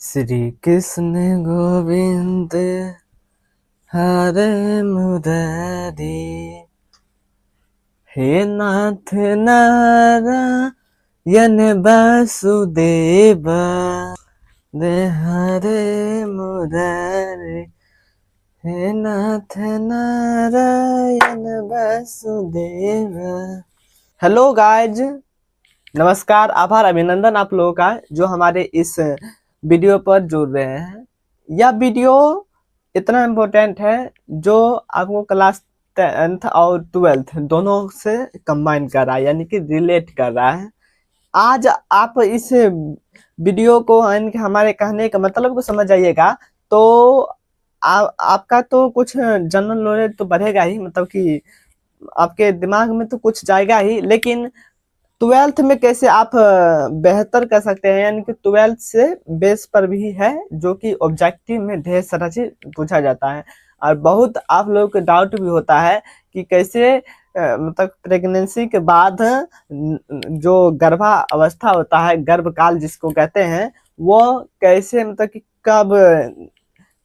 श्री कृष्ण गोविंद हरे मुरारी, हे नाथ नारायण वासुदेव दे हरे मुरारी, हे नाथ Narayan Vasudev. Hello guys, नमस्कार, आभार, अभिनंदन आप लोगों का जो हमारे इस वीडियो पर जुड़ रहे हैं। यह वीडियो इतना इम्पोर्टेंट है जो आपको क्लास 10th और 12th दोनों से कंबाइन कर रहा है, यानी कि रिलेट कर रहा है। आज आप इस वीडियो को यानी कि हमारे कहने का मतलब को समझ जाइएगा तो आपका तो कुछ जनरल नॉलेज तो बढ़ेगा ही, मतलब कि आपके दिमाग में तो कुछ जाएगा ही, लेकिन 12th में कैसे आप बेहतर कर सकते हैं, यानी कि 12th से बेस पर भी है, जो कि ऑब्जेक्टिव में ढेर सारा चीज पूछा जाता है। और बहुत आप लोगों को डाउट भी होता है कि कैसे मतलब प्रेगनेंसी के बाद जो गर्भावस्था होता है, गर्भकाल जिसको कहते हैं, वो कैसे मतलब कि कब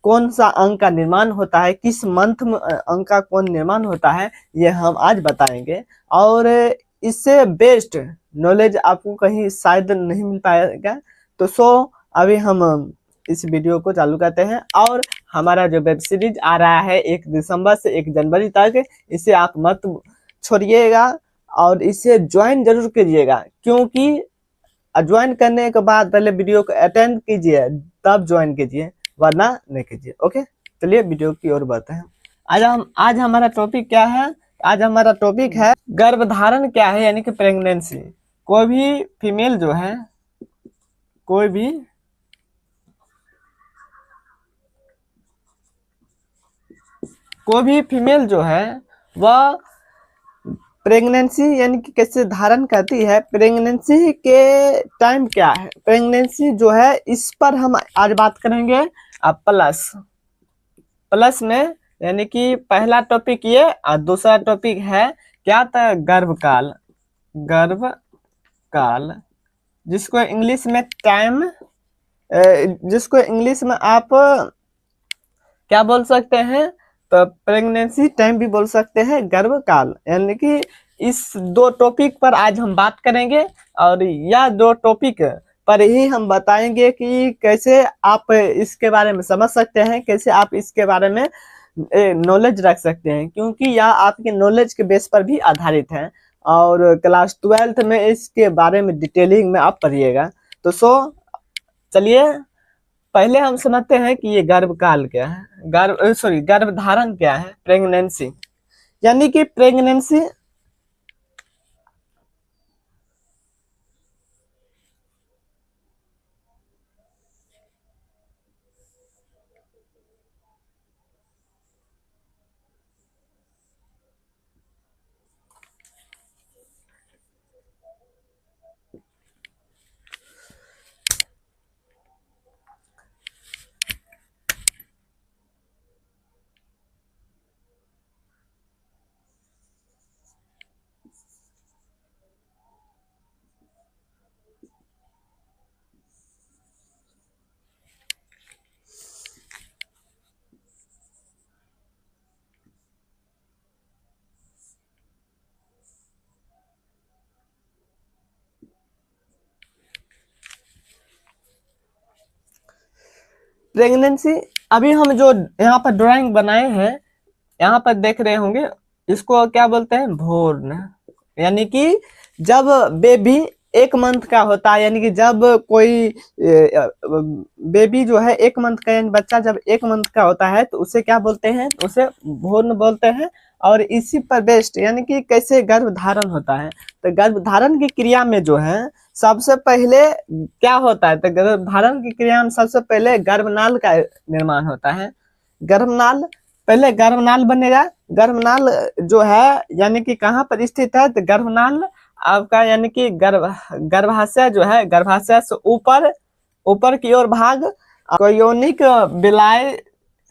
कौन सा अंग का निर्माण होता है, किस मंथ में अंग का कौन निर्माण होता है, ये हम आज बताएंगे। और इससे बेस्ट नॉलेज आपको कहीं शायद नहीं मिल पाएगा। तो अभी हम इस वीडियो को चालू करते हैं। और हमारा जो वेब सीरीज आ रहा है 1 दिसंबर से 1 जनवरी तक, इसे आप मत छोड़िएगा और इसे ज्वाइन जरूर कीजिएगा, क्योंकि ज्वाइन करने के बाद पहले वीडियो को अटेंड कीजिए, तब ज्वाइन कीजिए, वरना नहीं कीजिए। ओके, चलिए वीडियो की ओर बढ़ते हैं। आज हमारा टॉपिक क्या है? आज हमारा टॉपिक है गर्भधारण क्या है, यानी कि प्रेगनेंसी। कोई भी फीमेल जो है, कोई भी फीमेल जो है वह प्रेगनेंसी यानी कि कैसे धारण करती है, प्रेगनेंसी के टाइम क्या है, प्रेगनेंसी जो है, इस पर हम आज बात करेंगे। प्लस में यानी कि पहला टॉपिक ये और दूसरा टॉपिक है क्या था, गर्भकाल। गर्भकाल जिसको इंग्लिश में टाइम, जिसको इंग्लिश में आप क्या बोल सकते हैं, तो प्रेगनेंसी टाइम भी बोल सकते हैं, गर्भकाल। यानी कि इस दो टॉपिक पर आज हम बात करेंगे, और यह दो टॉपिक पर ही हम बताएंगे कि कैसे आप इसके बारे में समझ सकते हैं, कैसे आप इसके बारे में नॉलेज रख सकते हैं, क्योंकि यह आपके नॉलेज के बेस पर भी आधारित है। और क्लास 12th में इसके बारे में डिटेलिंग में आप पढ़िएगा। तो चलिए पहले हम समझते हैं कि ये गर्भकाल क्या है, गर्भधारण क्या है, प्रेगनेंसी। यानी कि प्रेगनेंसी प्रेगनेंसी अभी हम जो यहाँ पर ड्राइंग बनाए हैं, यहाँ पर देख रहे होंगे, इसको क्या बोलते हैं, भ्रूण। यानी कि जब बेबी 1 मंथ का होता है, यानी कि जब कोई बेबी जो है 1 मंथ का, यानी बच्चा जब 1 मंथ का होता है, तो उसे क्या बोलते हैं, उसे भ्रूण बोलते हैं। और इसी पर बेस्ड यानी कि कैसे गर्भधारण होता है, तो गर्भधारण की क्रिया में जो है सबसे पहले क्या होता है, तो गर्भधारण की क्रिया में सबसे पहले गर्भनाल का निर्माण होता है। गर्भनाल, पहले गर्भनाल बनेगा। गर्भनाल जो है यानी कि कहाँ पर स्थित है, तो गर्भनाल आपका यानी कि गर्भाशय जो है, गर्भाशय से ऊपर की ओर भाग कोरियोनिक विलाय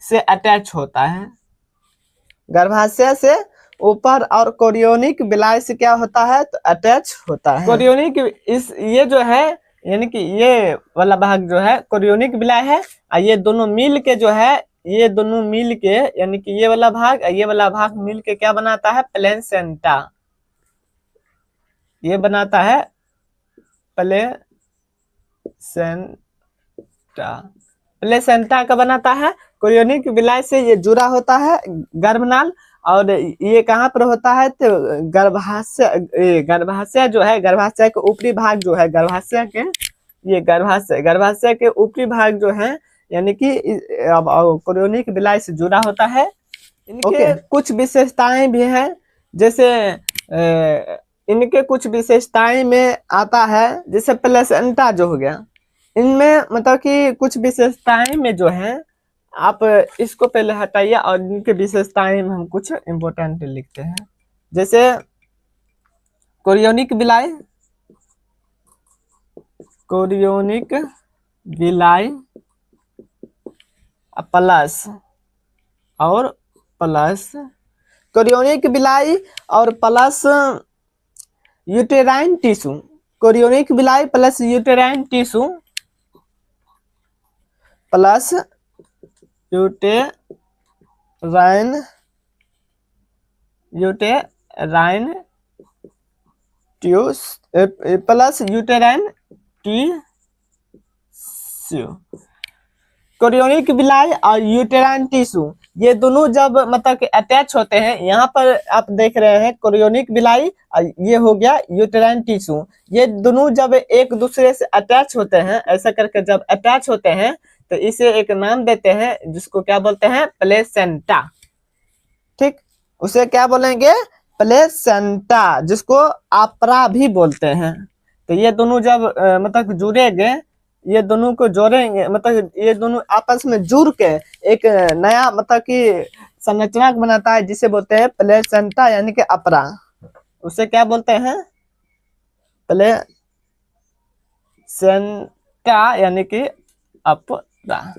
से अटैच होता है। गर्भाशय से ऊपर और कोरियोनिक विलाय से क्या होता है, तो अटैच होता है। कोरियोनिक ये जो है यानी कि ये वाला भाग जो है कोरियोनिक विलाय है, और ये दोनों मिल के जो है, ये दोनों मिल के यानी कि ये वाला भाग और ये वाला भाग मिल के क्या बनाता है, प्लेसेंटा। ये बनाता है प्लेसेंटा। प्लेसेंटा का बनाता है, कोरियोनिक विलाय से ये जुड़ा होता है गर्भनाल, और ये कहाँ पर होता है, तो गर्भाशय, गर्भाशय जो है, गर्भाशय के ऊपरी भाग जो है, गर्भाशय के, ये गर्भाशय के ऊपरी भाग जो है, यानी कि अब कोरियोनिक विलाय से जुड़ा होता है। इनके कुछ विशेषताएं भी हैं, जैसे इनके कुछ विशेषताएं में आता है, जैसे प्लेसेंटा जो हो गया, इनमें मतलब कि कुछ विशेषताएं में जो है, आप इसको पहले हटाइए और इनके विशेषताएं में हम कुछ इम्पोर्टेंट लिखते हैं। जैसे chorionic villi, chorionic villi plus और प्लस, कोरियोनिक विलाय और plus uterine tissue, chorionic villi plus uterine tissue, plus uterine tissue plus uterine tissue. Chorionic villi और यूटेराइन टिश्यू ये दोनों जब मतलब कि अटैच होते हैं, यहाँ पर आप देख रहे हैं कोरियोनिक विलाय और ये हो गया यूटेराइन टिश्यू, ये दोनों जब एक दूसरे से अटैच होते हैं, ऐसा करके जब अटैच होते हैं तो इसे एक नाम देते हैं, जिसको क्या बोलते हैं, प्लेसेंटा। ठीक, उसे क्या बोलेंगे, प्लेसेंटा, जिसको आपरा भी बोलते हैं। तो ये दोनों जब मतलब जुड़ेंगे, ये दोनों को जोड़ेंगे, मतलब ये दोनों आपस में जुड़ के एक नया मतलब कि संरचना बनाता है, जिसे बोलते हैं प्लेसेंटा यानी कि अपरा। उसे क्या बोलते हैं, प्लेसेंटा यानी कि अपरा।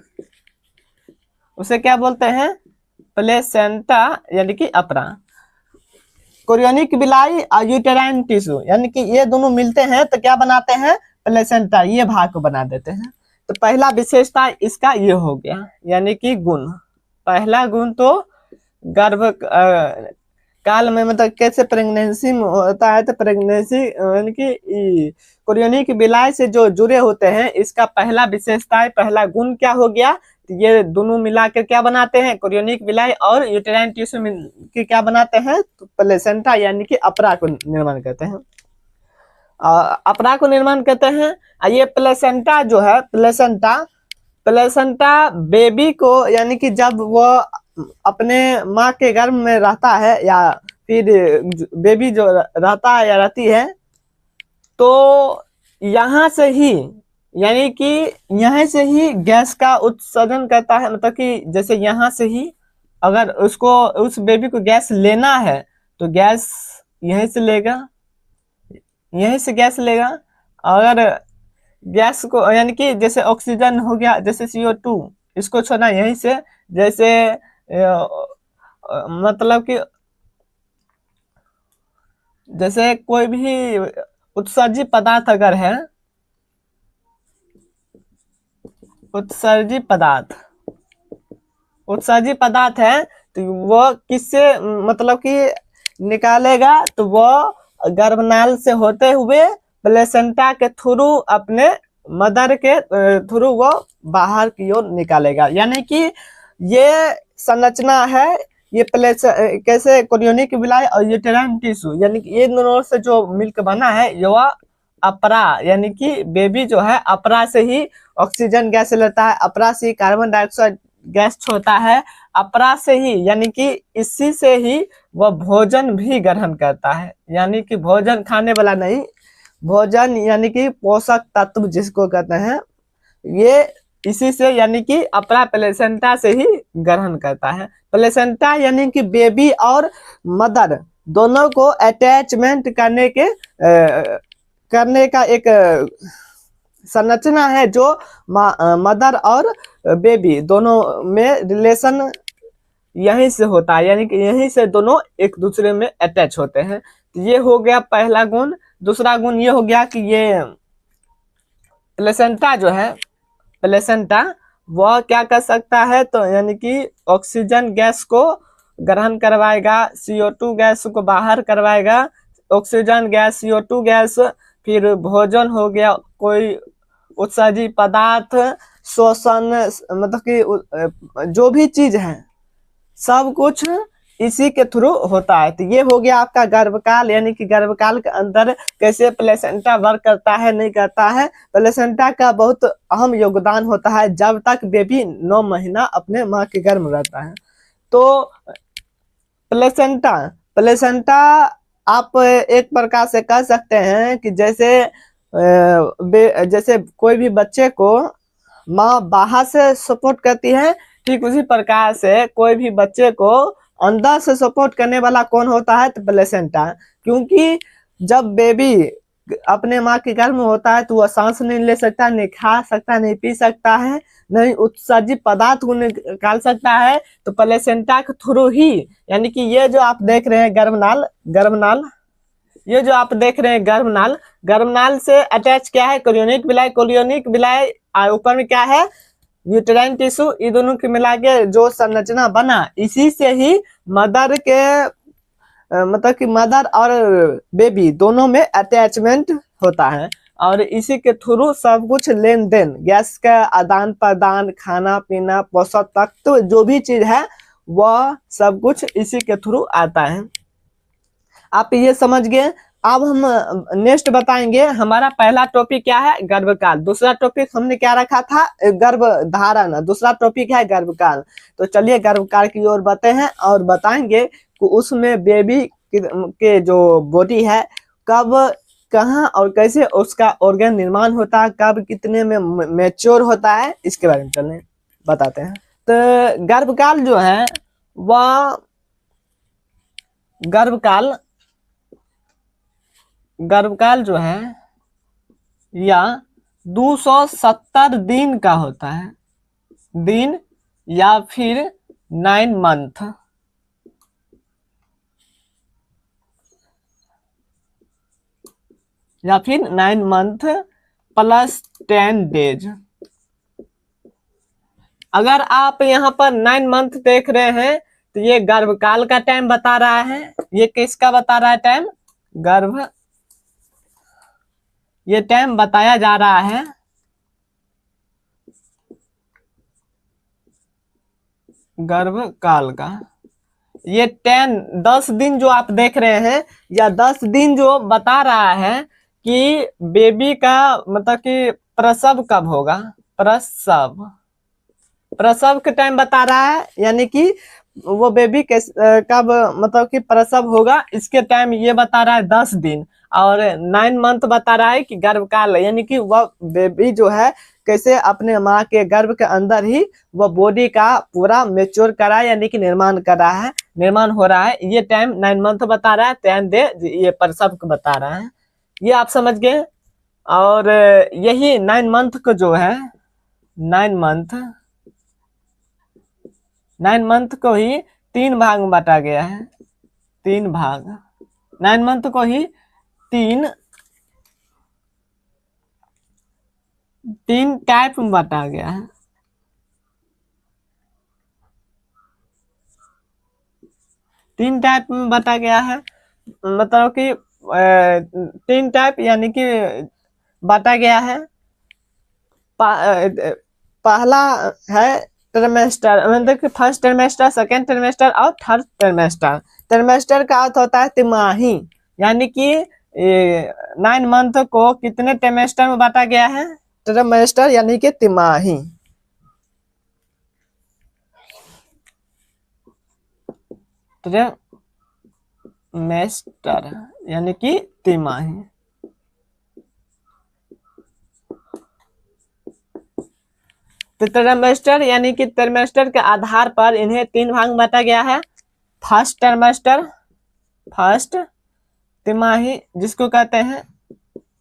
उसे क्या बोलते हैं, प्लेसेंटा यानी कि अपरा। कोरियोनिक विलाय और यूटेराइन टिश्यू यानी कि ये दोनों मिलते हैं तो क्या बनाते हैं, प्लेसेंटा, ये भाग को बना देते हैं। तो पहला विशेषता इसका ये हो गया, यानी कि गुण। पहला गुण तो गर्भ काल में मतलब कैसे प्रेगनेंसी में होता है, तो प्रेगनेंसी यानी कि कोरियोनिक विलाय से जो जुड़े होते हैं, इसका पहला विशेषता है, पहला गुण क्या हो गया, तो ये दोनों मिलाकर क्या बनाते हैं, कोरियोनिक विलाय और यूटेराइन टिश्यू की क्या बनाते हैं, तो प्लेसेंटा यानी कि अपरा को निर्माण करते हैं। अपरा को निर्माण करते हैं। ये प्लेसेंटा जो है, प्लेसेंटा बेबी को यानी कि जब वो अपने माँ के गर्भ में रहता है, या फिर बेबी जो रहता है या रहती है, तो यहाँ से ही यानी कि यहाँ से ही गैस का उत्सर्जन करता है, मतलब कि जैसे यहाँ से ही अगर उसको, उस बेबी को गैस लेना है तो गैस यहीं से लेगा, यहीं से गैस लेगा। अगर गैस को यानी कि जैसे ऑक्सीजन हो गया, जैसे CO2, इसको छोड़ना यहीं से, जैसे मतलब कि जैसे कोई भी उत्सर्जित पदार्थ अगर है, उत्सर्जित पदार्थ है, तो वो किससे मतलब कि निकालेगा, तो वो गर्भनाल से होते हुए प्लेसेंटा के थ्रू, अपने मदर के थ्रू वो बाहर की ओर निकालेगा। यानी कि ये संरचना है, ये कैसे कोरियोनिक विलाय और यूटेराइन टिश्यू यानी कि ये दोनों से जो मिलकर बना है, ये अपरा यानी कि बेबी जो है अपरा से ही ऑक्सीजन गैस लेता है, अपरा से ही कार्बन डाइऑक्साइड गैस छोड़ता है, अपरा से ही यानी कि इसी से ही वह भोजन भी ग्रहण करता है। यानी कि भोजन खाने वाला नहीं, भोजन यानी कि पोषक तत्व जिसको कहते हैं, ये इसी से यानी कि अपरा प्लेसेंटा से ही ग्रहण करता है। प्लेसेंटा यानी कि बेबी और मदर दोनों को अटैचमेंट करने का एक संरचना है, जो मदर और बेबी दोनों में रिलेशन यहीं से होता है, यानी कि यहीं से दोनों एक दूसरे में अटैच होते हैं। तो ये हो गया पहला गुण। दूसरा गुण ये हो गया कि ये प्लेसेंटा जो है, प्लेसेंटा वह क्या कर सकता है, तो यानी कि ऑक्सीजन गैस को ग्रहण करवाएगा, CO2 गैस को बाहर करवाएगा, ऑक्सीजन गैस, CO2 गैस, फिर भोजन हो गया, कोई उत्सर्जी पदार्थ, श्वसन, मतलब कि जो भी चीज है सब कुछ इसी के थ्रू होता है। तो ये हो गया आपका गर्भकाल, यानी कि गर्भकाल के अंदर कैसे प्लेसेंटा वर्क करता है, नहीं करता है। प्लेसेंटा का बहुत अहम योगदान होता है जब तक बेबी 9 महीना अपने माँ के गर्भ में रहता है। तो प्लेसेंटा, प्लेसेंटा आप एक प्रकार से कह सकते हैं कि जैसे कोई भी बच्चे को माँ बाहर से सपोर्ट करती है, ठीक उसी प्रकार से कोई भी बच्चे को अंदर से सपोर्ट करने वाला कौन होता है, तो प्लेसेंटा। क्योंकि जब बेबी अपने माँ के गर्भ में होता है तो वह सांस नहीं ले सकता, नहीं खा सकता, नहीं पी सकता है, नहीं उत्सर्जित पदार्थ को निकाल सकता है। तो प्लेसेंटा के थ्रू ही, यानी कि ये जो आप देख रहे हैं गर्भनाल, गर्भनाल, ये जो आप देख रहे हैं गर्भनाल, गर्भनाल से अटैच क्या है, कोरियोनिक विलाय, कोरियोनिक विलाय ऊपर में क्या है, यूटेराइन टिश्यू, ये दोनों के मिला के जो संरचना बना, इसी से ही मदर के मतलब कि मदर और बेबी दोनों में अटैचमेंट होता है, और इसी के थ्रू सब कुछ लेन देन, गैस का आदान प्रदान, खाना पीना, पोषक तत्व जो भी चीज है वह सब कुछ इसी के थ्रू आता है। आप ये समझ गए। अब हम नेक्स्ट बताएंगे, हमारा पहला टॉपिक क्या है, गर्भकाल। दूसरा टॉपिक हमने क्या रखा था, गर्भधारण। दूसरा टॉपिक है गर्भकाल। तो चलिए गर्भकाल की ओर बढ़ते हैं और बताएंगे कि उसमें बेबी के जो बॉडी है कब, कहाँ और कैसे उसका ऑर्गन निर्माण होता है, कब कितने में मैच्योर होता है, इसके बारे में चलें बताते हैं। तो गर्भकाल जो है वह गर्भकाल जो है यह 270 दिन का होता है, दिन या फिर 9 मंथ, या फिर 9 मंथ प्लस 10 डेज। अगर आप यहाँ पर 9 मंथ देख रहे हैं तो ये गर्भकाल का टाइम बता रहा है। ये किसका बता रहा है टाइम, ये टाइम बताया जा रहा है गर्भकाल का। ये 10 दिन जो आप देख रहे हैं, या 10 दिन जो बता रहा है कि बेबी का मतलब कि प्रसव कब होगा, प्रसव के टाइम बता रहा है, यानी कि वो बेबी कब मतलब कि प्रसव होगा, इसके टाइम ये बता रहा है 10 दिन। और 9 मंथ बता रहा है कि गर्भकाल, यानी कि वह बेबी जो है कैसे अपने माँ के गर्भ के अंदर ही वह बॉडी का पूरा मेच्योर करा, यानी कि निर्माण कर रहा है, निर्माण हो रहा है। ये टाइम 9 मंथ बता रहा है, 10 डे ये प्रसव को बता रहा है। ये आप समझ गए। और यही 9 मंथ को जो है 9 मंथ को ही 3 भाग में बांटा गया है, 3 भाग। 9 मंथ को ही तीन टाइप में बांटा गया है। तीन टाइप में बांटा गया है, मतलब कि 3 टाइप यानी कि बांटा गया है। पहला है ट्रिमेस्टर, मतलब कि फर्स्ट ट्रिमेस्टर, सेकेंड ट्रिमेस्टर और थर्ड ट्रिमेस्टर। ट्रिमेस्टर का अर्थ होता है तिमाही, यानी कि 9 मंथ को कितने ट्रिमेस्टर में बांटा गया है, ट्रिमेस्टर यानी कि तिमाही। ट्रिमेस्टर यानी कि तिमाही। तो ट्रिमेस्टर यानी कि ट्रिमेस्टर के आधार पर इन्हें 3 भाग में बांटा गया है। फर्स्ट ट्रिमेस्टर, फर्स्ट तिमाही जिसको कहते हैं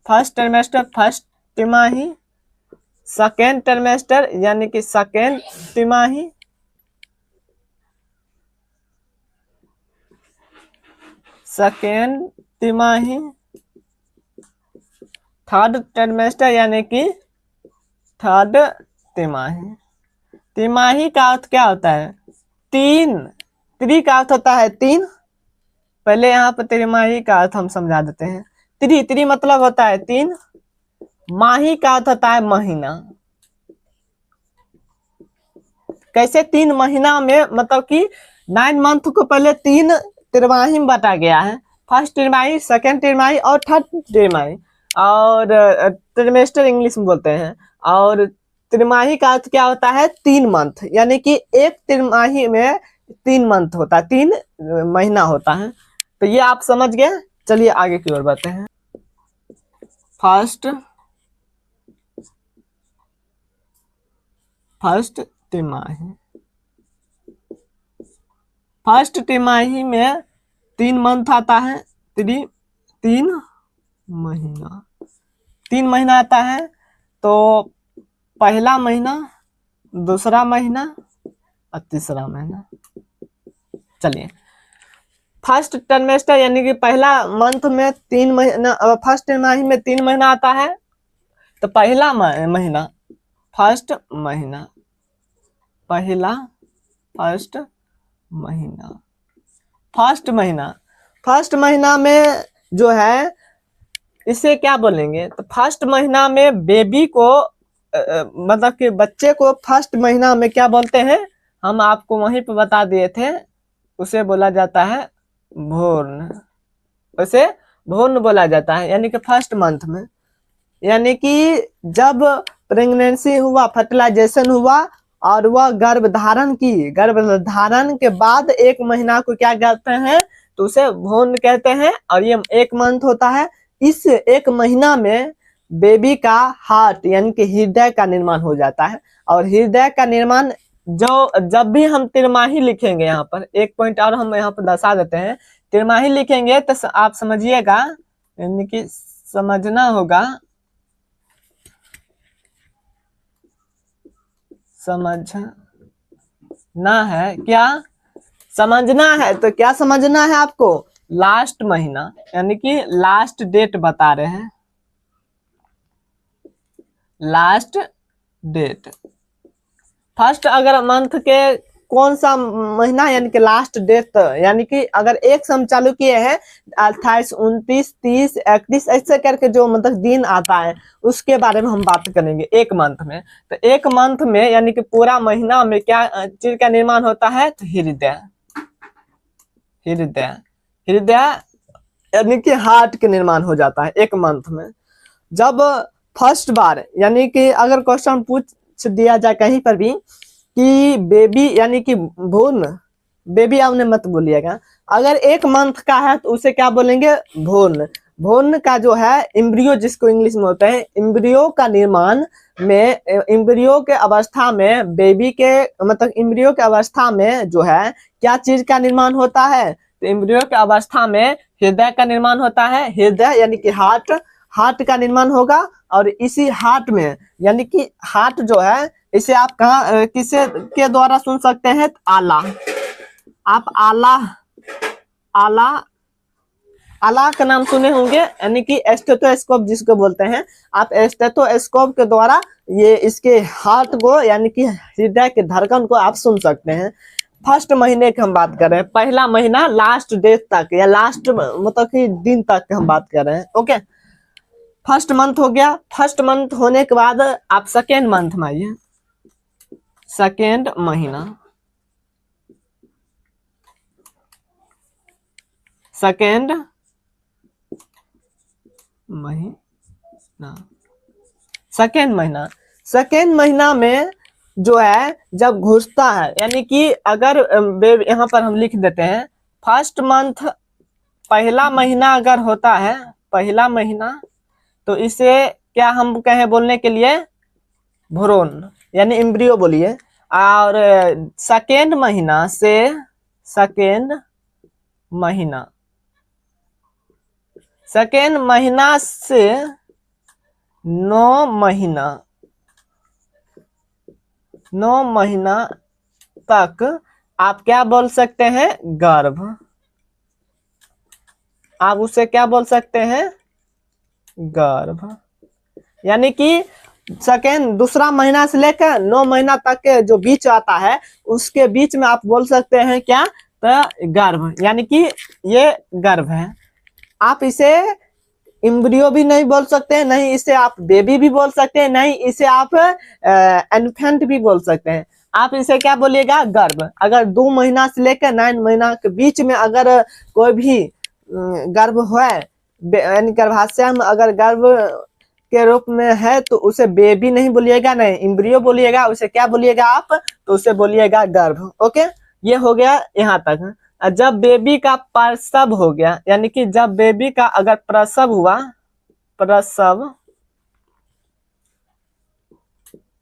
फर्स्ट ट्रिमेस्टर, फर्स्ट तिमाही। सेकेंड ट्रिमेस्टर यानी कि सेकेंड तिमाही। सेकेंड तिमाही। थर्ड ट्रिमेस्टर यानी कि थर्ड तिमाही। तिमाही का अर्थ क्या होता है? तीन। त्रि का अर्थ होता है तीन। पहले यहाँ पर तिमाही का अर्थ हम समझा देते हैं। त्रि, त्रि मतलब होता है तीन। माही का अर्थ होता है महीना। कैसे? 3 महीना में, मतलब कि 9 मंथ को पहले 3 तिमाही में बांटा गया है। फर्स्ट तिमाही, सेकेंड तिमाही और थर्ड तिमाही, और ट्रिमेस्टर इंग्लिश में बोलते हैं। और तिमाही का अर्थ क्या होता है? 3 मंथ, यानी कि एक तिमाही में 3 मंथ होता है, 3 महीना होता है। तो ये आप समझ गए। चलिए आगे की ओर बढ़ते हैं। फर्स्ट तिमाही। फर्स्ट तिमाही में 3 मंथ आता है। 3 महीना, 3 महीना आता है। तो पहला महीना, दूसरा महीना और तीसरा महीना। चलिए, फर्स्ट ट्राइमेस्टर यानी कि पहला मंथ में 3 महीना, फर्स्ट तिमाही में 3 महीना आता है। तो पहला महीना, फर्स्ट महीना, पहला, फर्स्ट महीना, फर्स्ट महीना। फर्स्ट महीना में जो है इसे क्या बोलेंगे? तो फर्स्ट महीना में बेबी को, मतलब कि बच्चे को फर्स्ट महीना में क्या बोलते हैं? हम आपको वहीं पे बता दिए थे। उसे बोला जाता है भ्रूण। उसे भ्रूण बोला जाता है, यानी कि फर्स्ट मंथ में। यानी कि जब प्रेगनेंसी हुआ, फर्टिलाइजेशन हुआ और वह गर्भधारण की, गर्भधारण के बाद 1 महीना को क्या कहते हैं? तो उसे भ्रूण कहते हैं। और ये 1 मंथ होता है। इस 1 महीना में बेबी का हार्ट यानी कि हृदय का निर्माण हो जाता है। और हृदय का निर्माण जो जब भी हम तिमाही लिखेंगे, यहाँ पर एक पॉइंट और हम यहाँ पर दर्शा देते हैं। तिमाही लिखेंगे तो आप समझिएगा, यानी कि समझना होगा, समझना है। क्या समझना है? तो क्या समझना है आपको? लास्ट महीना, यानी कि लास्ट डेट बता रहे हैं। लास्ट डेट, फर्स्ट अगर मंथ के कौन सा महीना, यानी कि लास्ट डेट, यानी कि अगर एक से हम चालू किए हैं 28, 29, 30, 31 ऐसे करके जो मतलब दिन आता है उसके बारे में हम बात करेंगे 1 मंथ में। तो 1 मंथ में यानी कि पूरा महीना में क्या चीज का निर्माण होता है? तो हृदय। हृदय, हृदय यानी कि हार्ट के निर्माण हो जाता है 1 मंथ में। जब फर्स्ट बार, यानी कि अगर क्वेश्चन पूछ दिया जाए कहीं पर भी कि बेबी यानी कि भ्रूण, बेबी आपने मत बोलिएगा। अगर 1 मंथ का है तो उसे क्या बोलेंगे? भ्रूण। भ्रूण का जो है एम्ब्रियो, जिसको इंग्लिश में होता है, एम्ब्रियो का निर्माण में, एम्ब्रियो के अवस्था में बेबी के, मतलब एम्ब्रियो के अवस्था में जो है क्या चीज का निर्माण होता है? तो एम्ब्रियो के अवस्था में हृदय का निर्माण होता है। हृदय यानी कि हार्ट, हार्ट का निर्माण होगा। और इसी हार्ट में, यानी कि हार्ट जो है, इसे आप कहाँ किसे के द्वारा सुन सकते हैं? आला। आप आला, आला, आला का नाम सुने होंगे, यानी कि स्टेथोस्कोप जिसको बोलते हैं। आप स्टेथोस्कोप के द्वारा ये इसके हार्ट को, यानी कि हृदय के धड़कन को आप सुन सकते हैं। फर्स्ट महीने की हम बात कर रहे हैं, पहला महीना लास्ट डेट तक, या लास्ट मतलब कि दिन तक हम बात कर रहे हैं। ओके, फर्स्ट मंथ हो गया। फर्स्ट मंथ होने के बाद आप सेकेंड मंथ में आइए। सेकेंड महीना, सेकेंड महीना, सेकेंड महीना। सेकेंड महीना में जो है जब घुसता है, यानी कि अगर यहाँ पर हम लिख देते हैं फर्स्ट मंथ, पहला महीना अगर होता है, पहला महीना, तो इसे क्या हम कहें बोलने के लिए? भ्रूण, यानी एम्ब्रियो बोलिए। और सेकेंड महीना से, सेकेंड महीना, सेकेंड महीना से 9 महीना, 9 महीना तक आप क्या बोल सकते हैं? गर्भ। आप उसे क्या बोल सकते हैं? गर्भ। यानी कि सेकेंड दूसरा महीना से लेकर 9 महीना तक के जो बीच आता है उसके बीच में आप बोल सकते हैं क्या, तो गर्भ, यानी कि ये गर्भ है। आप इसे इम्ब्रियो भी नहीं बोल सकते हैं, नहीं इसे आप बेबी भी बोल सकते हैं, नहीं इसे आप इन्फेंट भी बोल सकते हैं। आप इसे क्या बोलिएगा, गर्भ। अगर 2 महीना से लेकर 9 महीना के बीच में अगर कोई भी गर्भ है, यानी गर्भाशय में अगर गर्भ के रूप में है तो उसे बेबी नहीं बोलिएगा, नहीं इम्ब्रियो बोलिएगा। उसे क्या बोलिएगा आप, तो उसे बोलिएगा गर्भ। ओके, ये हो गया यहाँ तक। जब बेबी का प्रसव हो गया, यानी कि जब बेबी का अगर प्रसव हुआ, प्रसव,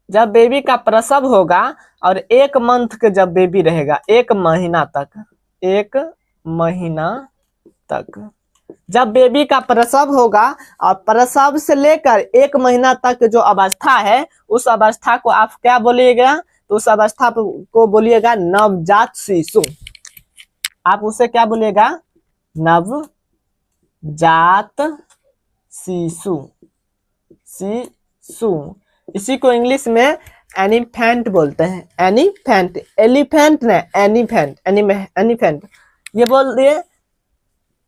जब बेबी का प्रसव होगा और 1 मंथ के जब बेबी रहेगा, 1 महीना तक, 1 महीना तक जब बेबी का प्रसव होगा और प्रसव से लेकर 1 महीना तक जो अवस्था है उस अवस्था को आप क्या बोलिएगा, तो उस अवस्था को बोलिएगा नवजात शिशु। आप उसे क्या बोलिएगा, नवजात शिशु, शिशु। इसी को इंग्लिश में एनिफेंट बोलते हैं, एनिफेंट, एलिफेंट नहीं, एनिफेंट, एनिफेंट। ये बोल दिए।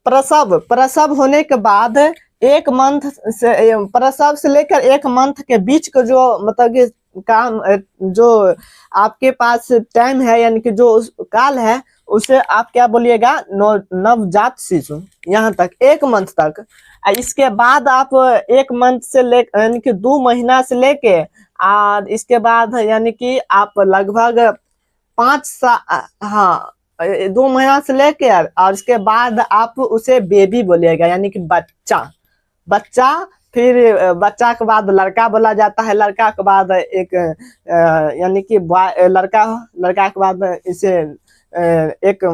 प्रसव, प्रसव होने के बाद 1 मंथ से, प्रसव से लेकर 1 मंथ के बीच को जो मतलब कि काम, जो आपके पास टाइम है, यानी कि जो काल है, उसे आप क्या बोलिएगा, नवजात शिशु। यहाँ तक 1 मंथ तक। इसके बाद आप 1 मंथ से ले, यानी कि 2 महीना से लेके और इसके बाद यानी कि आप लगभग 5 साल, हाँ 2 महीना से लेके और इसके बाद आप उसे बेबी बोलिएगा, यानी कि बच्चा, बच्चा। फिर बच्चा के बाद लड़का बोला जाता है, लड़का के बाद एक यानी कि लड़का, लड़का के बाद इसे एक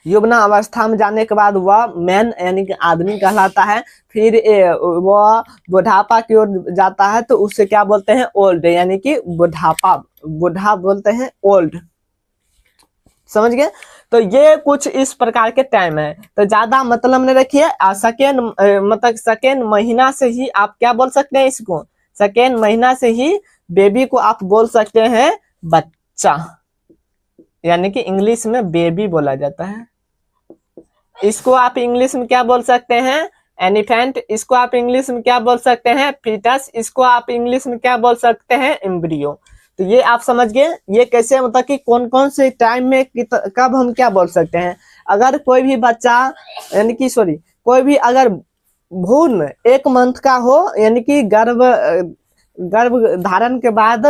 यौवना अवस्था में जाने के बाद वह मैन, यानी कि आदमी कहलाता है। फिर वह बुढ़ापा की ओर जाता है तो उससे क्या बोलते हैं, ओल्ड, यानी कि बुढ़ापा, बुढ़ा बोलते हैं, ओल्ड। समझ गए। तो ये कुछ इस प्रकार के टाइम है, तो ज्यादा मतलब नहीं रखिए। सेकेंड मतलब सेकेंड महीना से ही आप क्या बोल सकते हैं, इसको सेकेंड महीना से ही बेबी को आप बोल सकते हैं बच्चा, यानी कि इंग्लिश में बेबी बोला जाता है। इसको आप इंग्लिश में क्या बोल सकते हैं, एनिफेंट। इसको आप इंग्लिश में क्या बोल सकते हैं, फीटस। इसको आप इंग्लिश में क्या बोल सकते हैं, एम्ब्रियो। तो ये आप समझ गए, ये कैसे मतलब कि कौन कौन से टाइम में कब हम क्या बोल सकते हैं। अगर कोई भी बच्चा, यानी कि सॉरी, कोई भी अगर भ्रूण 1 मंथ का हो, यानी कि गर्भ धारण के बाद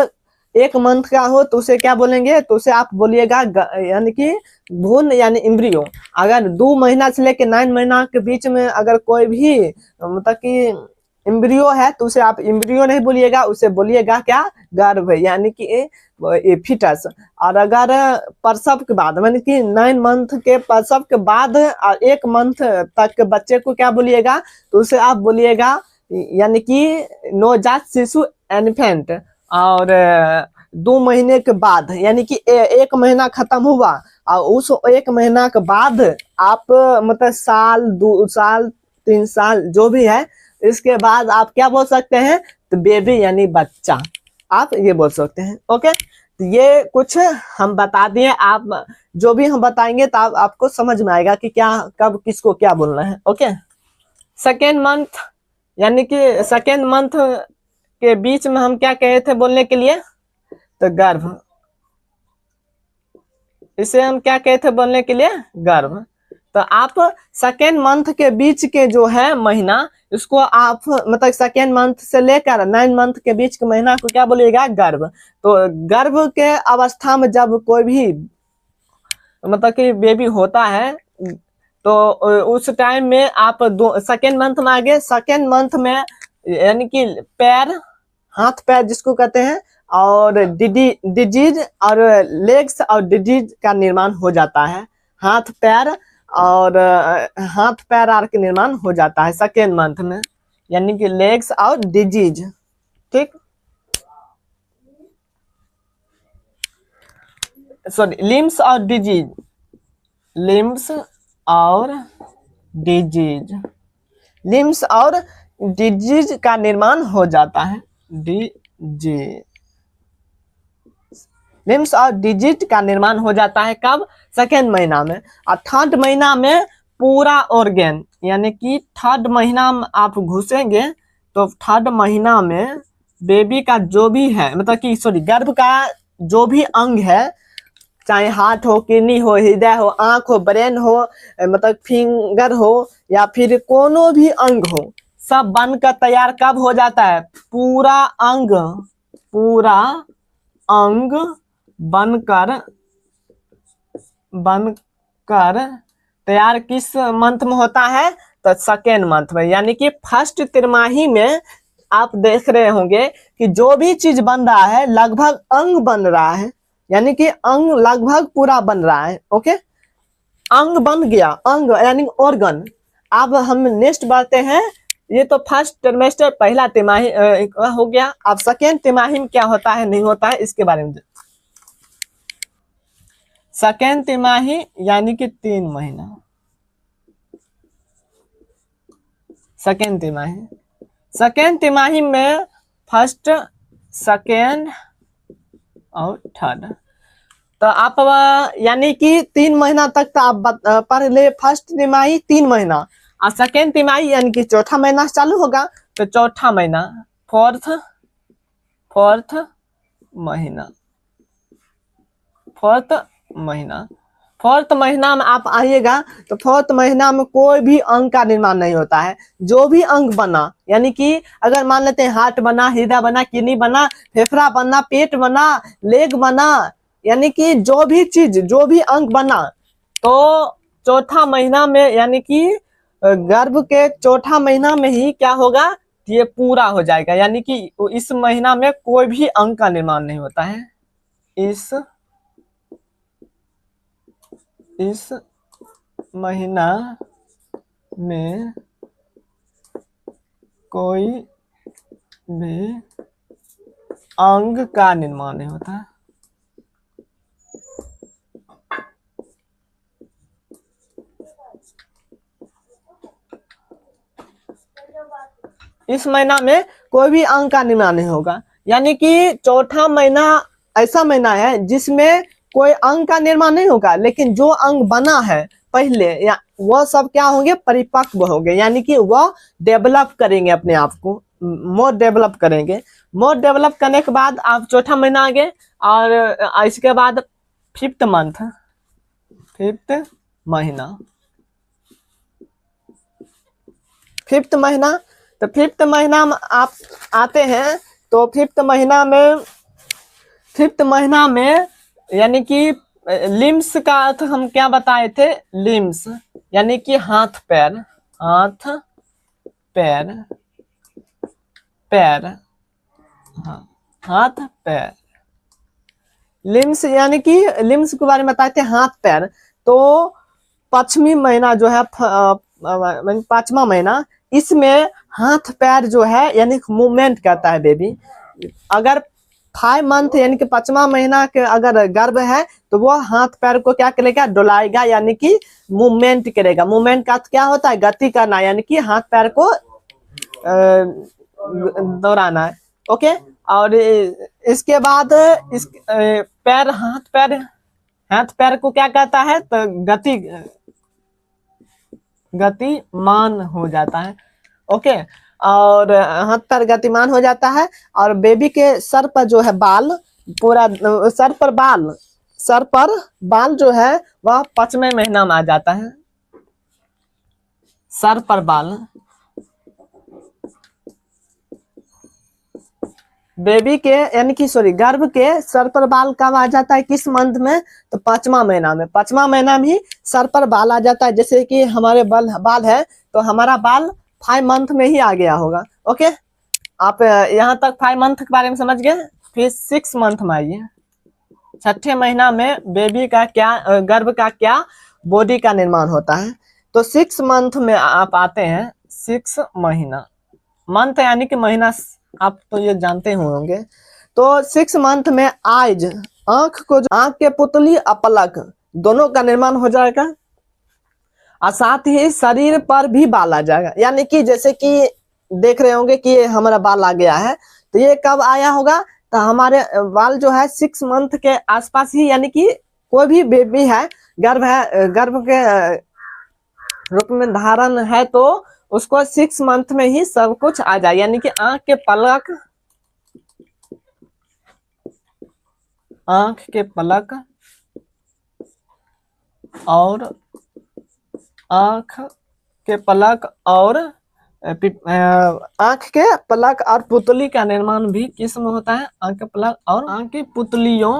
1 मंथ का हो, तो उसे क्या बोलेंगे, तो उसे आप बोलिएगा यानी कि भ्रूण, यानी इम्ब्रियो। अगर 2 महीना से लेकर 9 महीना के बीच में अगर कोई भी मतलब कि इम्ब्रियो है तो उसे आप इम्ब्रियो नहीं बोलिएगा, उसे बोलिएगा क्या, गर्भ, यानी कि फीटस। और अगर प्रसव के बाद, यानी कि 9 मंथ के प्रसव के बाद और 1 मंथ तक के बच्चे को क्या बोलिएगा, तो उसे आप बोलिएगा यानी कि नवजात शिशु, इन्फेंट। और 2 महीने के बाद, यानी कि 1 महीना खत्म हुआ और उस 1 महीना के बाद आप मतलब साल, 2 साल, 3 साल जो भी है, इसके बाद आप क्या बोल सकते हैं, तो बेबी, यानी बच्चा, आप ये बोल सकते हैं। ओके, तो ये कुछ हम बता दिए। आप जो भी हम बताएंगे तो आपको समझ में आएगा कि क्या, कब, किसको क्या बोलना है। ओके, सेकेंड मंथ, यानी कि सेकेंड मंथ के बीच में हम क्या कहे थे बोलने के लिए, तो गर्भ। इसे हम क्या कहे थे बोलने के लिए, गर्भ। तो आप सेकेंड मंथ के बीच के जो है महीना, इसको आप मतलब सेकेंड मंथ से लेकर 9 मंथ के बीच के महीना को क्या बोलिएगा, गर्भ। तो गर्भ के अवस्था में जब कोई भी मतलब कि बेबी होता है तो उस टाइम में आप सेकेंड मंथ में आगे, सेकेंड मंथ में यानी कि पैर, हाथ पैर जिसको कहते हैं, और डिजीज और लेग्स और डिजीज का निर्माण हो जाता है। हाथ पैर और हाथ पैर आर के निर्माण हो जाता है सेकेंड मंथ में, यानी कि लेग्स और डिजीज। ठीक, सॉरी, लिम्स और डिजीज, लिम्स और डिजीज, लिम्स और डिजीज का निर्माण हो जाता है, डिजीज, लिम्स और डिजिट का निर्माण हो जाता है कब? सेकेंड महीना में। और थर्ड महीना में पूरा ऑर्गेन, यानी कि थर्ड महीना में आप घुसेंगे तो थर्ड महीना में बेबी का जो भी है, मतलब कि सॉरी, गर्भ का जो भी अंग है, चाहे हार्ट हो, किडनी हो, हृदय हो, आंख हो, ब्रेन हो, मतलब फिंगर हो, या फिर कोनो भी अंग हो, सब बनकर तैयार कब हो जाता है? पूरा अंग, पूरा अंग बनकर तैयार किस मंथ में होता है? तो सेकेंड मंथ में। यानी कि फर्स्ट तिमाही में आप देख रहे होंगे कि जो भी चीज बन रहा है लगभग अंग बन रहा है, यानी कि अंग लगभग पूरा बन रहा है। ओके, अंग बन गया, अंग यानी ऑर्गन। अब हम नेक्स्ट बढ़ते हैं। ये तो फर्स्ट ट्रिमेस्टर, पहला तिमाही हो गया। अब सेकेंड तिमाही में क्या होता है, नहीं होता है, इसके बारे में। सेकेंड तिमाही यानी कि 3 महीना, सेकेंड तिमाही में फर्स्ट, सेकेंड और थर्ड। तो आप यानी कि 3 महीना तक तो आप पढ़ ले। फर्स्ट तिमाही 3 महीना, और सेकेंड तिमाही यानी कि चौथा महीना चालू होगा, तो चौथा महीना, फोर्थ महीना, फोर्थ महीना में आप आइएगा तो फोर्थ महीना में कोई भी अंग का निर्माण नहीं होता है। जो भी अंग बना, यानी कि अगर मान लेते हैं हार्ट बना, हृदय बना, किडनी बना, फेफड़ा बना, पेट बना, लेग बना, यानी कि जो भी चीज, जो भी अंग बना, तो चौथा महीना में, यानी कि गर्भ के चौथा महीना में ही क्या होगा, ये पूरा हो जाएगा। यानी कि इस महीना में कोई भी अंग का निर्माण नहीं होता है। इस महीना में कोई भी अंग का निर्माण नहीं होता। इस महीना में कोई भी अंग का निर्माण नहीं होगा। यानी कि चौथा महीना ऐसा महीना है जिसमें कोई अंग का निर्माण नहीं होगा, लेकिन जो अंग बना है पहले, या वह सब क्या होंगे, परिपक्व होंगे, यानी कि वह डेवलप करेंगे अपने आप को, मोर डेवलप करेंगे। मोर डेवलप करने के बाद आप चौथा महीना आ गए, और इसके बाद फिफ्थ महीना। तो फिफ्थ महीना में आप आते हैं, तो फिफ्थ महीना में यानी कि लिम्स का अर्थ हम क्या बताए थे, लिम्स यानी कि हाथ पैर, हाथ पैर। लिम्स यानी कि लिम्स के बारे में बताए थे, हाथ पैर। तो पश्चिमी महीना जो है, पांचवा महीना, इसमें हाथ पैर जो है यानी मूवमेंट करता है बेबी। अगर 5 मंथ यानी कि 5वां महीना के अगर गर्भ है तो वो हाथ पैर को क्या करेगा, डोलाएगा, यानी कि मूवमेंट करेगा। मूवमेंट का क्या होता है, गति करना, यानी कि हाथ पैर को दौड़ाना है। ओके, और इसके बाद इस पैर, हाथ पैर को क्या कहता है, तो गतिमान हो जाता है। ओके, और हाथ पैर गतिमान हो जाता है। और बेबी के सर पर जो है बाल, पूरा सर पर बाल जो है वह 5वें महीना में आ जाता है। सर पर बाल, बेबी के यानी कि सॉरी, गर्भ के सर पर बाल कब आ जाता है, किस मंथ में, तो 5वां महीना में। 5वां महीना में ही सर पर बाल आ जाता है। जैसे कि हमारे बाल है, तो हमारा बाल 5 मंथ में ही आ गया होगा। ओके, आप यहाँ तक 5 मंथ के बारे में समझ गए। फिर 6 मंथ में आइए। छठे महीना में बेबी का क्या, गर्भ का क्या बॉडी का निर्माण होता है। तो 6 मंथ में आप आते हैं। 6 महीना, मंथ यानी कि महीना, आप तो ये जानते होंगे। तो 6 मंथ में आइज, आंख के पुतली और पलक दोनों का निर्माण हो जाएगा, और साथ ही शरीर पर भी बाल आ जाएगा। यानी कि जैसे कि देख रहे होंगे कि ये हमारा बाल आ गया है, तो ये कब आया होगा, तो हमारे बाल जो है 6 मंथ के आसपास ही, यानी कि कोई भी बेबी है, गर्भ के रूप में धारण है, तो उसको 6 मंथ में ही सब कुछ आ जाए, यानी कि आंख के पलक और आंख के पलक और पुतली का निर्माण भी किस में होता है, आंख के पलक और आंख की पुतलियों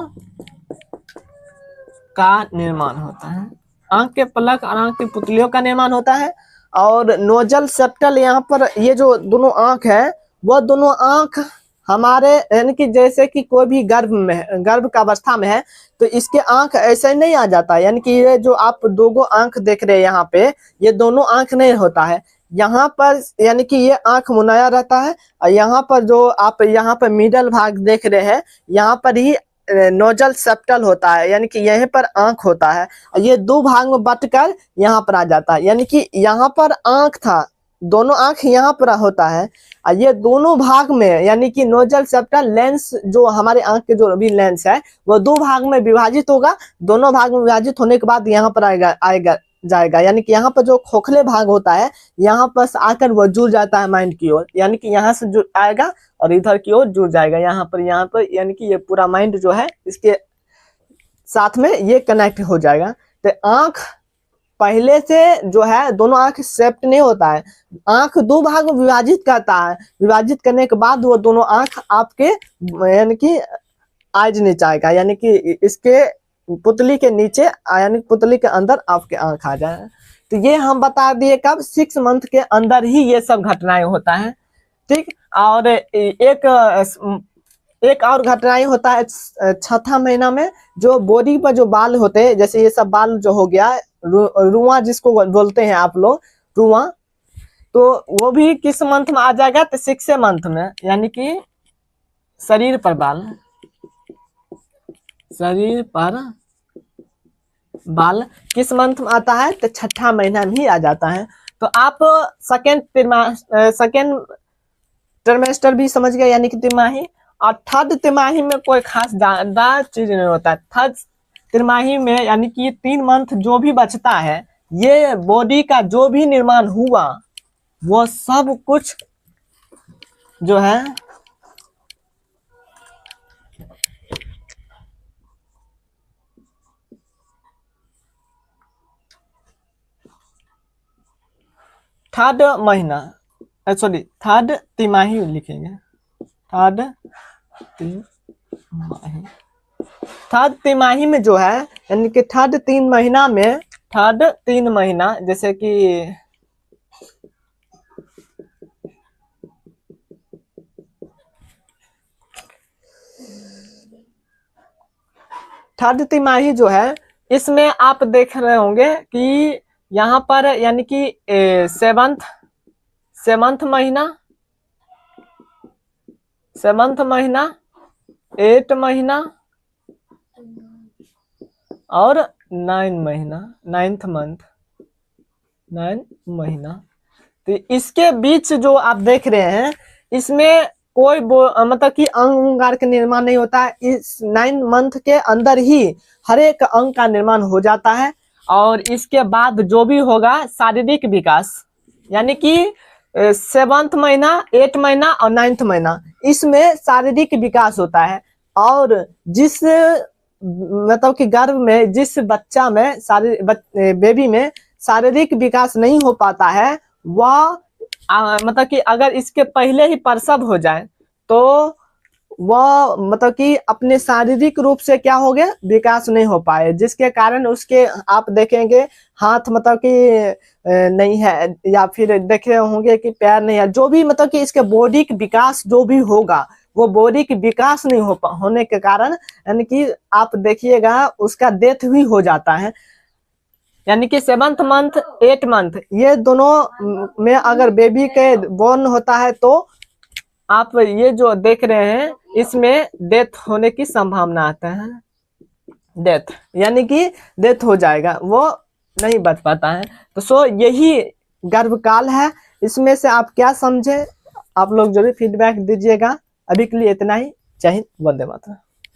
का निर्माण होता है। आंख के पलक और आंख की पुतलियों का निर्माण होता है। और नोजल सेप्टल, यहाँ पर ये जो दोनों आंख है, वह दोनों आंख हमारे, यानी कि जैसे कि कोई भी गर्भ का अवस्था में है, तो इसके आंख ऐसे नहीं आ जाता, यानी कि ये जो आप दो आंख देख रहे हैं यहाँ पे, ये दोनों आंख नहीं होता है। यहाँ पर यानी कि ये आंख मुनाया रहता है, और यहाँ पर जो आप यहाँ पर मिडल भाग देख रहे हैं, यहाँ पर ही नोजल सेप्टल होता है, यानी कि यहीं पर आंख होता है। ये दो भाग में बंटकर यहाँ पर आ जाता है, यानी कि यहाँ पर आंख था, दोनों आंख यहाँ पर होता है, और ये दोनों भाग में, यानी कि नोजल सेप्टल लेंस, जो हमारे आंख के जो भी लेंस है, वो दो भाग में विभाजित होगा। दोनों भाग में विभाजित होने के बाद यहाँ पर आएगा जाएगा, यानी कि यहाँ पर जो खोखले भाग होता है, यहाँ पर आकर वो जुड़ जाता है माइंड की ओर, यानी कि यहाँ से जुड़ आएगा और इधर की ओर जुड़ जाएगा, यहाँ पर, यानी कि ये पूरा माइंड जो है इसके साथ में ये कनेक्ट हो जाएगा। तो आंख पहले से जो है, दोनों आंख सेप्ट नहीं होता है, आंख दो भाग में विभाजित करता है, विभाजित करने के बाद वो दोनों आंख आपके, यानी कि आइज नीचे आएगा, यानी कि इसके पुतली के नीचे, यानी पुतली के अंदर आपके आंख आ जाए। तो ये हम बता दिए कब, 6 मंथ के अंदर ही ये सब घटनाएं होता है, ठीक। और एक और घटनाएं होता है 6वां महीना में, जो बॉडी पर जो बाल होते हैं, जैसे ये सब बाल जो हो गया, रुआ जिसको बोलते हैं आप लोग, रुआ, तो वो भी किस मंथ में आ जाएगा, तो 6 मंथ में, यानी कि शरीर पर बाल किस मंथ में आता है, तो 6वां महीना में ही आ जाता है। तो आप सेकेंड ट्रिमेस्टर भी समझ गए, यानी कि तिमाही। और थर्ड तिमाही में कोई खास ज्यादा चीज नहीं होता है। थर्ड तिमाही में, यानी कि 3 मंथ जो भी बचता है, ये बॉडी का जो भी निर्माण हुआ, वो सब कुछ जो है थर्ड महीना, सॉरी थर्ड तिमाही लिखेंगे, थर्ड तिमाही में जो है, यानी कि थर्ड 3 महीना में, थर्ड 3 महीना, जैसे कि थर्ड तिमाही जो है, इसमें आप देख रहे होंगे कि यहाँ पर, यानी कि 7th महीना, 8 महीना और 9th महीना। तो इसके बीच जो आप देख रहे हैं, इसमें कोई मतलब कि अंग का निर्माण नहीं होता है। इस 9 मंथ के अंदर ही हर एक अंग का निर्माण हो जाता है। और इसके बाद जो भी होगा शारीरिक विकास, यानी कि 7th महीना, 8 महीना और 9th महीना, इसमें शारीरिक विकास होता है। और जिस मतलब कि गर्भ में जिस बच्चा में बेबी में शारीरिक विकास नहीं हो पाता है, वह मतलब कि अगर इसके पहले ही प्रसव हो जाए, तो वह मतलब कि अपने शारीरिक रूप से क्या हो गया, विकास नहीं हो पाए, जिसके कारण उसके आप देखेंगे हाथ मतलब कि नहीं है, या फिर देख रहे होंगे कि पैर नहीं है, जो भी मतलब कि इसके बॉडी का विकास जो भी होगा, वो बॉडी की विकास नहीं होने के कारण, यानी कि आप देखिएगा उसका डेथ भी हो जाता है। यानी कि 7th मंथ, 8 मंथ, ये दोनों में अगर बेबी के बॉर्न होता है, तो आप ये जो देख रहे हैं, इसमें डेथ होने की संभावना आता है। डेथ यानी कि डेथ हो जाएगा, वो नहीं बच पाता है। तो यही गर्भकाल है। इसमें से आप क्या समझे, आप लोग जरूर फीडबैक दीजिएगा। अभी के लिए इतना ही। जय हिंद, वंदे मातरम।